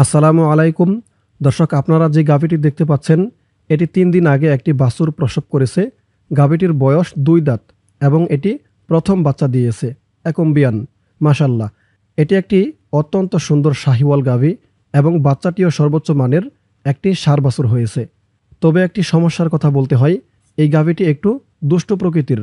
আসসালামু আলাইকুম। দর্শক, আপনারা যে গাভীটি দেখতে পাচ্ছেন এটি ৩ দিন আগে একটি বাছুর প্রসব করেছে। গাভীটির বয়স ২ দাঁত এবং এটি প্রথম বাচ্চা দিয়েছে। একম্বিয়ান, মাশাল্লাহ। এটি একটি অত্যন্ত সুন্দর শাহিওয়াল গাভী এবং বাচ্চাটিও সর্বোচ্চ মানের একটি ষাঁড় বাছুর হয়েছে। তবে একটি সমস্যার কথা বলতে হয়, এই গাভীটি একটু দুষ্ট প্রকৃতির।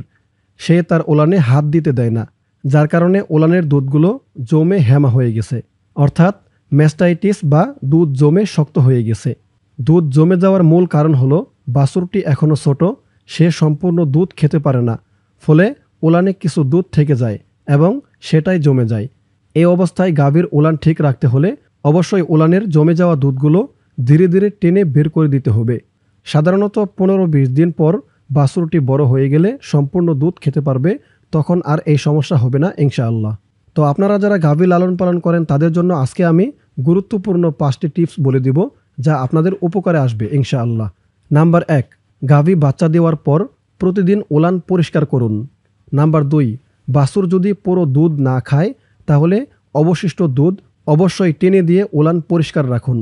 সে তার ওলানে হাত দিতে দেয় না, যার কারণে ওলানের দুধগুলো জমে হেমা হয়ে গেছে, অর্থাৎ ম্যাস্টাইটিস বা দুধ জমে শক্ত হয়ে গেছে। দুধ জমে যাওয়ার মূল কারণ হলো বাছুরটি এখনও ছোট, সে সম্পূর্ণ দুধ খেতে পারে না, ফলে ওলানে কিছু দুধ থেকে যায় এবং সেটাই জমে যায়। এই অবস্থায় গাভীর ওলান ঠিক রাখতে হলে অবশ্যই ওলানের জমে যাওয়া দুধগুলো ধীরে ধীরে টেনে বের করে দিতে হবে। সাধারণত ১৫-২০ দিন পর বাছুরটি বড় হয়ে গেলে সম্পূর্ণ দুধ খেতে পারবে, তখন আর এই সমস্যা হবে না ইনশাআল্লাহ। তো আপনারা যারা গাভী লালন পালন করেন তাদের জন্য আজকে আমি গুরুত্বপূর্ণ ৫টি টিপস বলে দিব, যা আপনাদের উপকারে আসবে ইনশাআল্লাহ। নাম্বার ১, গাভী বাচ্চা দেওয়ার পর প্রতিদিন ওলান পরিষ্কার করুন। নাম্বার ২, বাছুর যদি পুরো দুধ না খায় তাহলে অবশিষ্ট দুধ অবশ্যই টেনে দিয়ে ওলান পরিষ্কার রাখুন।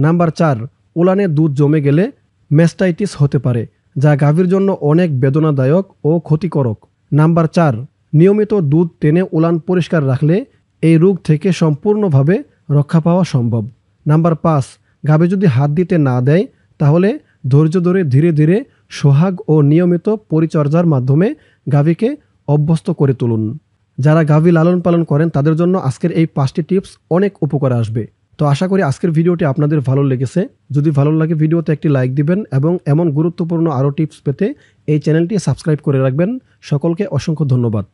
নাম্বার ৪, ওলানে দুধ জমে গেলে ম্যাস্টাইটিস হতে পারে, যা গাভীর জন্য অনেক বেদনাদায়ক ও ক্ষতিকারক। নাম্বার ৪, নিয়মিত দুধ টেনে ওলান পরিষ্কার রাখলে এই রোগ থেকে সম্পূর্ণভাবে রক্ষা পাওয়া সম্ভব। নাম্বার ৫, গাভী যদি হাত দিতে না দেয় তাহলে ধৈর্য ধরে ধীরে ধীরে সোহাগ ও নিয়মিত পরিচর্যার মাধ্যমে গাভীকে অভ্যস্ত করে তুলুন। যারা গাভী লালন পালন করেন তাদের জন্য আজকের এই ৫টি টিপস অনেক উপকারে আসবে। তো আশা করি আজকের ভিডিওটি আপনাদের ভালো লেগেছে। যদি ভালো লাগে ভিডিওতে একটি লাইক দিবেন এবং এমন গুরুত্বপূর্ণ আরও টিপস পেতে এই চ্যানেলটি সাবস্ক্রাইব করে রাখবেন। সকলকে অসংখ্য ধন্যবাদ।